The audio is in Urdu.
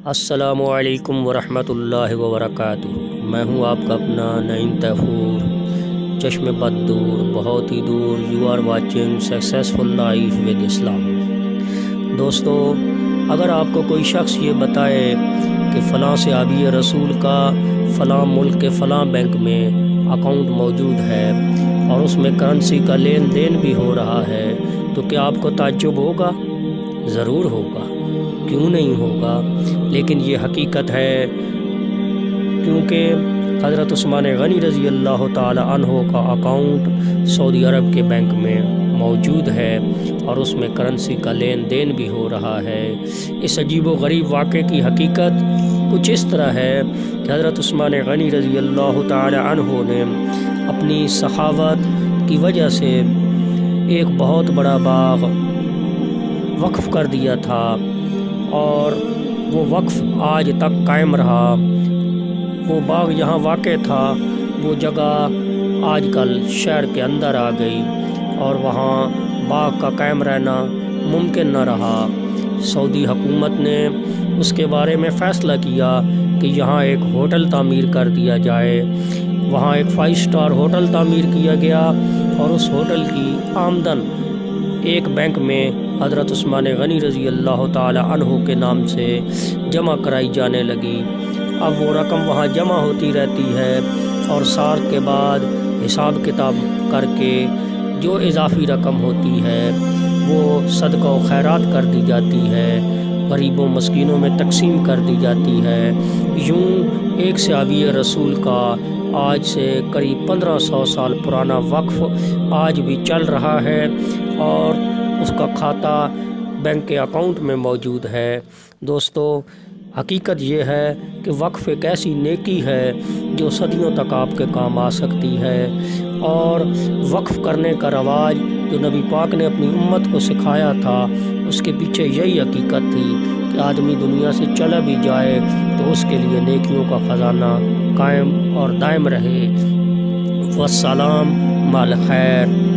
السلام علیکم ورحمۃ اللہ وبرکاتہ۔ میں ہوں آپ کا اپنا نعیم تیفور، چشم بد دور بہت ہی دور۔ You are watching successful life with Islam. دوستو، اگر آپ کو کوئی شخص یہ بتائے کہ فلاں صحابی رسول کا فلاں ملک کے فلاں بینک میں اکاؤنٹ موجود ہے اور اس میں کرنسی کا لین دین بھی ہو رہا ہے، تو کیا آپ کو تعجب ہوگا؟ ضرور ہوگا، کیوں نہیں ہوگا؟ لیکن یہ حقیقت ہے، کیونکہ حضرت عثمان غنی رضی اللہ تعالی عنہ کا اکاؤنٹ سعودی عرب کے بینک میں موجود ہے اور اس میں کرنسی کا لین دین بھی ہو رہا ہے۔ اس عجیب و غریب واقعے کی حقیقت کچھ اس طرح ہے کہ حضرت عثمان غنی رضی اللہ تعالی عنہ نے اپنی سخاوت کی وجہ سے ایک بہت بڑا باغ وقف کر دیا تھا اور وہ وقف آج تک قائم رہا۔ وہ باغ جہاں واقع تھا وہ جگہ آج کل شہر کے اندر آ گئی اور وہاں باغ کا قائم رہنا ممکن نہ رہا۔ سعودی حکومت نے اس کے بارے میں فیصلہ کیا کہ یہاں ایک ہوٹل تعمیر کر دیا جائے۔ وہاں ایک 5 اسٹار ہوٹل تعمیر کیا گیا اور اس ہوٹل کی آمدن ایک بینک میں حضرت عثمان غنی رضی اللہ تعالی عنہ کے نام سے جمع کرائی جانے لگی۔ اب وہ رقم وہاں جمع ہوتی رہتی ہے اور سال کے بعد حساب کتاب کر کے جو اضافی رقم ہوتی ہے وہ صدقہ و خیرات کر دی جاتی ہے، غریبوں مسکینوں میں تقسیم کر دی جاتی ہے۔ یوں ایک صحابی رسول کا آج سے قریب 1500 سال پرانا وقف آج بھی چل رہا ہے اور اس کا کھاتہ بینک کے اکاؤنٹ میں موجود ہے۔ دوستو، حقیقت یہ ہے کہ وقف ایک ایسی نیکی ہے جو صدیوں تک آپ کے کام آ سکتی ہے، اور وقف کرنے کا رواج جو نبی پاک نے اپنی امت کو سکھایا تھا، اس کے پیچھے یہی حقیقت تھی کہ آدمی دنیا سے چلا بھی جائے تو اس کے لیے نیکیوں کا خزانہ قائم اور دائم رہے۔ والسلام مع الخیر۔